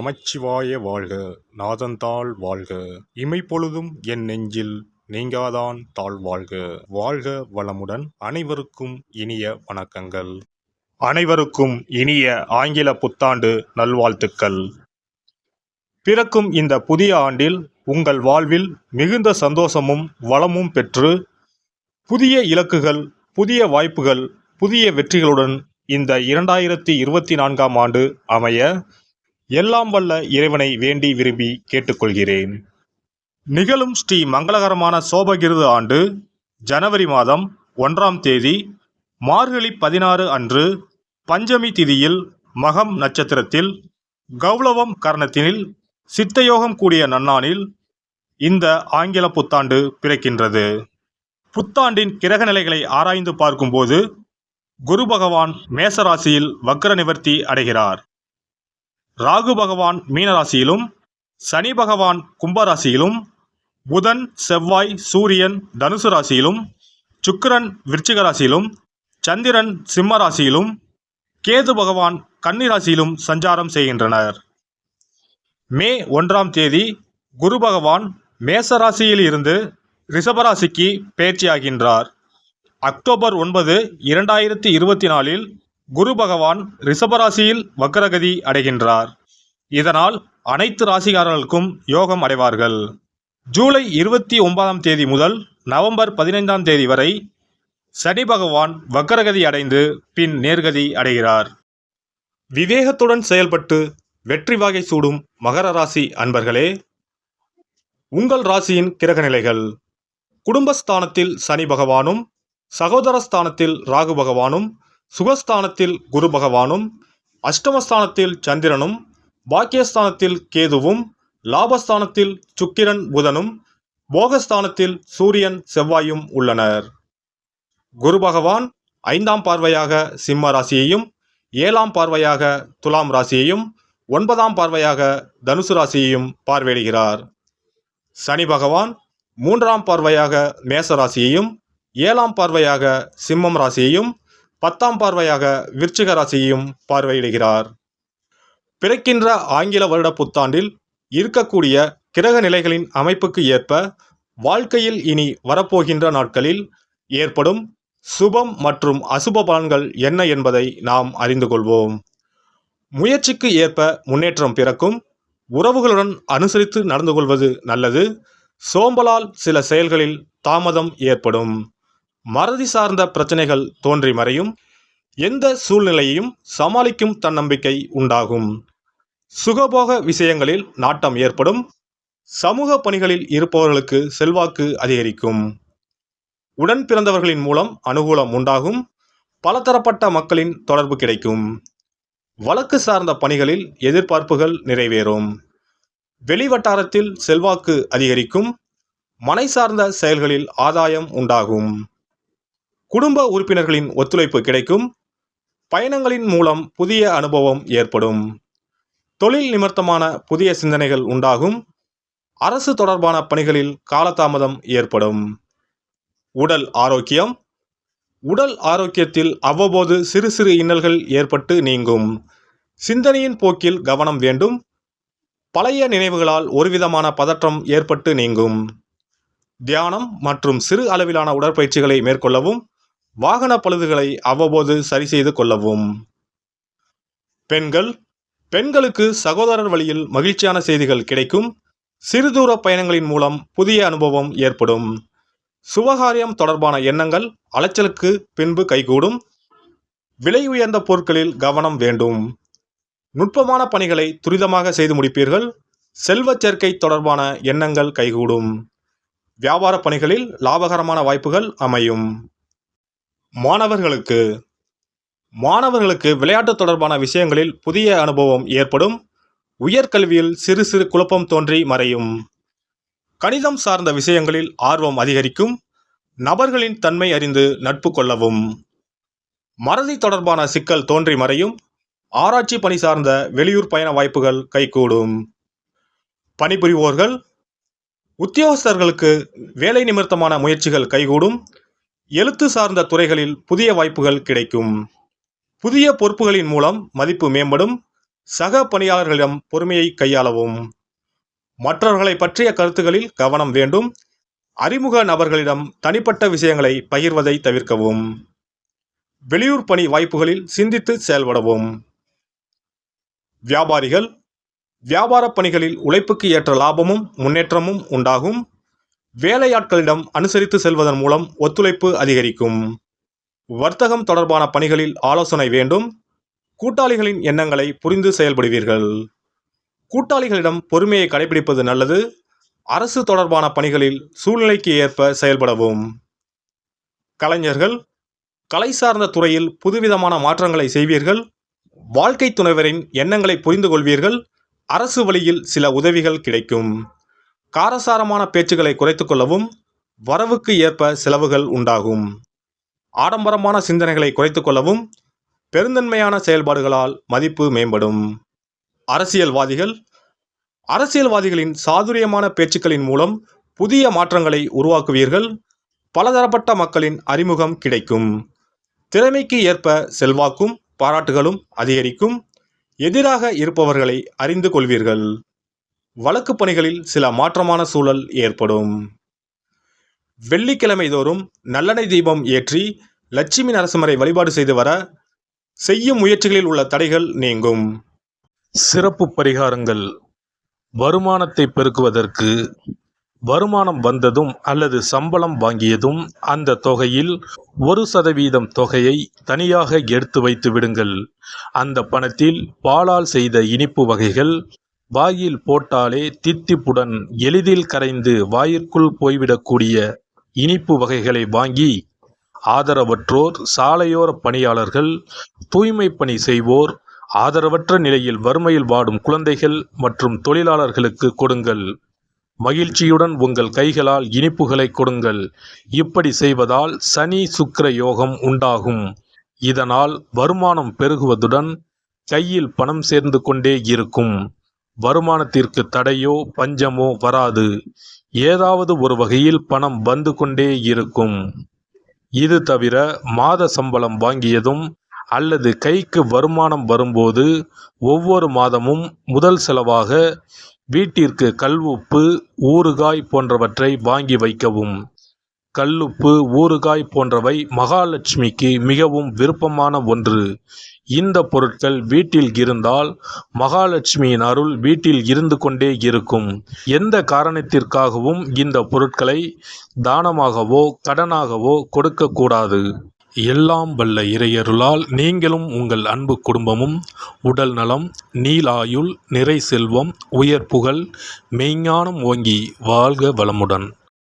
நமச்சிவாய வாழ்க. நாதந்தாள் வாழ்க. இமைப்பொழுதும் என் நெஞ்சில் நீங்காதான் தாழ் வாழ்க. வாழ்க வளமுடன். அனைவருக்கும் இனிய வணக்கங்கள். அனைவருக்கும் இனிய ஆங்கில புத்தாண்டு நல்வாழ்த்துக்கள். பிறக்கும் இந்த புதிய ஆண்டில் உங்கள் வாழ்வில் மிகுந்த சந்தோஷமும் வளமும் பெற்று புதிய இலக்குகள், புதிய வாய்ப்புகள், புதிய வெற்றிகளுடன் இந்த 2024ஆம் ஆண்டு அமைய எல்லாம் வல்ல இறைவனை வேண்டி விரும்பி கேட்டுக்கொள்கிறேன். நிகழும் ஸ்ரீ மங்களகரமான சோபகிருது ஆண்டு ஜனவரி மாதம் 1ஆம் தேதி மார்கழி 16 அன்று பஞ்சமி திதியில் மகம் நட்சத்திரத்தில் கௌளவம் கரணத்தினில் சித்தயோகம் கூடிய நன்னாளில் இந்த ஆங்கில புத்தாண்டு பிறக்கின்றது. புத்தாண்டின் கிரக நிலைகளை ஆராய்ந்து பார்க்கும்போது குரு பகவான் மேசராசியில் வக்ர நிவர்த்தி அடைகிறார். ராகு பகவான் மீனராசியிலும், சனி பகவான் கும்பராசியிலும், புதன் செவ்வாய் சூரியன் தனுசு ராசியிலும், சுக்கிரன் விருச்சிக ராசியிலும், சந்திரன் சிம்ம ராசியிலும், கேது பகவான் கன்னி ராசியிலும் சஞ்சாரம் செய்கின்றனர். மே 1ஆம் தேதி குரு பகவான் மேச ராசியில் இருந்து ரிஷபராசிக்கு பெயர்ச்சியாகின்றார். அக்டோபர் 9, 2024இல் குரு பகவான் ரிஷபராசியில் வக்ரகதி அடைகின்றார். இதனால் அனைத்து ராசிக்காரர்களுக்கும் யோகம் அடைவார்கள். ஜூலை 29ஆம் தேதி முதல் நவம்பர் 15ஆம் தேதி வரை சனி பகவான் வக்ரகதி அடைந்து பின் நேர்கதி அடைகிறார். விவேகத்துடன் செயல்பட்டு வெற்றி வாகை சூடும் மகர ராசி அன்பர்களே, உங்கள் ராசியின் கிரக நிலைகள்: குடும்பஸ்தானத்தில் சனி பகவானும், சகோதரஸ்தானத்தில் ராகு பகவானும், சுகஸ்தானத்தில் குரு பகவானும், அஷ்டமஸ்தானத்தில் சந்திரனும், பாக்கியஸ்தானத்தில் கேதுவும், லாபஸ்தானத்தில் சுக்கிரன் புதனும், போகஸ்தானத்தில் சூரியன் செவ்வாயும் உள்ளனர். குரு பகவான் 5ஆம் பார்வையாக சிம்ம ராசியையும், 7ஆம் பார்வையாக துலாம் ராசியையும், 9ஆம் பார்வையாக தனுசு ராசியையும் பார்வையிடுகிறார். சனி பகவான் 3ஆம் பார்வையாக மேச ராசியையும், 7ஆம் பார்வையாக சிம்மம் ராசியையும், 10ஆம் பார்வையாக விருச்சிக ராசியையும் பார்வையிடுகிறார். பிறக்கின்ற ஆங்கில வருட புத்தாண்டில் இருக்கக்கூடிய கிரக நிலைகளின் அமைப்புக்கு ஏற்ப வாழ்க்கையில் இனி வரப்போகின்ற நாட்களில் ஏற்படும் சுபம் மற்றும் அசுப பலன்கள் என்ன என்பதை நாம் அறிந்து கொள்வோம். முயற்சிக்கு ஏற்ப முன்னேற்றம் பிறக்கும். உறவுகளுடன் அனுசரித்து நடந்து கொள்வது நல்லது. சோம்பலால் சில செயல்களில் தாமதம் ஏற்படும். மறதி சார்ந்த பிரச்சனைகள் தோன்றி மறையும். எந்த சூழ்நிலையையும் சமாளிக்கும் தன்னம்பிக்கை உண்டாகும். சுகபோக விஷயங்களில் நாட்டம் ஏற்படும். சமூக பணிகளில் இருப்பவர்களுக்கு செல்வாக்கு அதிகரிக்கும். உடன் பிறந்தவர்களின் மூலம் அனுகூலம் உண்டாகும். பலதரப்பட்ட மக்களின் தொடர்பு கிடைக்கும். வழக்கு சார்ந்த பணிகளில் எதிர்பார்ப்புகள் நிறைவேறும். வெளிவட்டாரத்தில் செல்வாக்கு அதிகரிக்கும். மனை சார்ந்த செயல்களில் ஆதாயம் உண்டாகும். குடும்ப உறுப்பினர்களின் ஒத்துழைப்பு கிடைக்கும். பயணங்களின் மூலம் புதிய அனுபவம் ஏற்படும். தொழில் நிமித்தமான புதிய சிந்தனைகள் உண்டாகும். அரசு தொடர்பான பணிகளில் காலதாமதம் ஏற்படும். உடல் ஆரோக்கியம்: உடல் ஆரோக்கியத்தில் அவ்வப்போது சிறு சிறு இன்னல்கள் ஏற்பட்டு நீங்கும். சிந்தனையின் போக்கில் கவனம் வேண்டும். பழைய நினைவுகளால் ஒருவிதமான பதற்றம் ஏற்பட்டு நீங்கும். தியானம் மற்றும் சிறு அளவிலான உடற்பயிற்சிகளை மேற்கொள்ளவும், வாகன பழுதுகளை அவ்வப்போது சரி செய்து கொள்ளவும். பெண்களுக்கு சகோதரர் வழியில் மகிழ்ச்சியான செய்திகள் கிடைக்கும். சிறுதூர பயணங்களின் மூலம் புதிய அனுபவம் ஏற்படும். சுபகாரியம் தொடர்பான எண்ணங்கள் அலைச்சலுக்கு பின்பு கைகூடும். விலை உயர்ந்த பொருட்களில் கவனம் வேண்டும். நுட்பமான பணிகளை துரிதமாக செய்து முடிப்பீர்கள். செல்வச் சேர்க்கை தொடர்பான எண்ணங்கள் கைகூடும். வியாபார பணிகளில் லாபகரமான வாய்ப்புகள் அமையும். மாணவர்களுக்கு விளையாட்டு தொடர்பான விஷயங்களில் புதிய அனுபவம் ஏற்படும். உயர்கல்வியில் சிறு சிறு குழப்பம் தோன்றி மறையும். கணிதம் சார்ந்த விஷயங்களில் ஆர்வம் அதிகரிக்கும். நபர்களின் தன்மை அறிந்து நட்பு கொள்ளவும். மறதி தொடர்பான சிக்கல் தோன்றி மறையும். ஆராய்ச்சி பணி சார்ந்த வெளியூர் பயண வாய்ப்புகள் கைகூடும். பணிபுரிவோர்கள், உத்தியோகஸ்தர்களுக்கு வேலை நிமித்தமான முயற்சிகள் கைகூடும். எழுத்து சார்ந்த துறைகளில் புதிய வாய்ப்புகள் கிடைக்கும். புதிய பொறுப்புகளின் மூலம் மதிப்பு மேம்படும். சக பணியாளர்களிடம் பொறுமையை கையாளவும். மற்றவர்களை பற்றிய கருத்துக்களில் கவனம் வேண்டும். அறிமுக நபர்களிடம் தனிப்பட்ட விஷயங்களை பகிர்வதை தவிர்க்கவும். வெளியூர் பணி வாய்ப்புகளில் சிந்தித்து செயல்படவும். வியாபாரிகள், வியாபார பணிகளில் உழைப்புக்கு ஏற்ற லாபமும் முன்னேற்றமும் உண்டாகும். வேலையாட்களிடம் அனுசரித்து செல்வதன் மூலம் ஒத்துழைப்பு அதிகரிக்கும். வர்த்தகம் தொடர்பான பணிகளில் ஆலோசனை வேண்டும். கூட்டாளிகளின் எண்ணங்களை புரிந்து செயல்படுவீர்கள். கூட்டாளிகளிடம் பொறுமையை கடைபிடிப்பது நல்லது. அரசு தொடர்பான பணிகளில் சூழ்நிலைக்கு ஏற்ப செயல்படவும். கலைஞர்கள், கலை சார்ந்த துறையில் புதுவிதமான மாற்றங்களை செய்வீர்கள். வாழ்க்கை துணைவரின் எண்ணங்களை புரிந்து கொள்வீர்கள். அரசு வழியில் சில உதவிகள் கிடைக்கும். காரசாரமான பேச்சுக்களை குறைத்துக் கொள்ளவும். வரவுக்கு ஏற்ப செலவுகள் உண்டாகும். ஆடம்பரமான சிந்தனைகளை குறைத்துக் கொள்ளவும். பெருந்தன்மையான செயல்பாடுகளால் மதிப்பு மேம்படும். அரசியல்வாதிகள், அரசியல்வாதிகளின் சாதுரியமான பேச்சுக்களின் மூலம் புதிய மாற்றங்களை உருவாக்குவீர்கள். பலதரப்பட்ட மக்களின் அறிமுகம் கிடைக்கும். திறமைக்கு ஏற்ப செல்வாக்கும் பாராட்டுகளும் அதிகரிக்கும். எதிராக இருப்பவர்களை அறிந்து கொள்வீர்கள். வழக்கு பணிகளில் சில மாற்றமான சூழல் ஏற்படும். வெள்ளிக்கிழமை தோறும் நல்லெண்ணெய் தீபம் ஏற்றி லட்சுமி நரசிம்மரை வழிபாடு செய்து வர செய்யும் முயற்சிகளில் உள்ள தடைகள் நீங்கும். சிறப்பு பரிகாரங்கள். வருமானத்தை பெருக்குவதற்கு வருமானம் வந்ததும் அல்லது சம்பளம் வாங்கியதும் அந்த தொகையில் 1% தொகையை தனியாக எடுத்து வைத்து விடுங்கள். அந்த பணத்தில் பாலால் செய்த இனிப்பு வகைகள், வாயில் போட்டாலே தித்திப்புடன் எளிதில் கரைந்து வாயிற்குள் போய்விடக்கூடிய இனிப்பு வகைகளை வாங்கி ஆதரவற்றோர், சாலையோர பணியாளர்கள், தூய்மை பணி செய்வோர், ஆதரவற்ற நிலையில் வறுமையில் வாடும் குழந்தைகள் மற்றும் தொழிலாளர்களுக்கு கொடுங்கள். மகிழ்ச்சியுடன் உங்கள் கைகளால் இனிப்புகளை கொடுங்கள். இப்படி செய்வதால் சனி சுக்கிர யோகம் உண்டாகும். இதனால் வருமானம் பெருகுவதுடன் கையில் பணம் சேர்ந்து கொண்டே இருக்கும். வருமானத்திற்கு தடையோ பஞ்சமோ வராது. ஏதாவது ஒரு வகையில் பணம் வந்து கொண்டே இருக்கும். இது தவிர மாத சம்பளம் வாங்கியதும் அல்லது கைக்கு வருமானம் வரும்போது ஒவ்வொரு மாதமும் முதல் செலவாக வீட்டிற்கு கல்லுப்பு, ஊறுகாய் போன்றவற்றை வாங்கி வைக்கவும். கல்லுப்பு, ஊறுகாய் போன்றவை மகாலட்சுமிக்கு மிகவும் விருப்பமான ஒன்று. இந்த பொருட்கள் வீட்டில் இருந்தால் மகாலட்சுமியின் அருள் வீட்டில் இருந்து கொண்டே இருக்கும். எந்த காரணத்திற்காகவும் இந்த பொருட்களை தானமாகவோ கடனாகவோ கொடுக்கக்கூடாது. எல்லாம் வல்ல இறையருளால் நீங்களும் உங்கள் அன்பு குடும்பமும் உடல் நலம், நீலாயுள், நிறை செல்வம், உயர் புகழ், மெய்ஞானம் ஓங்கி வாழ்க வளமுடன்.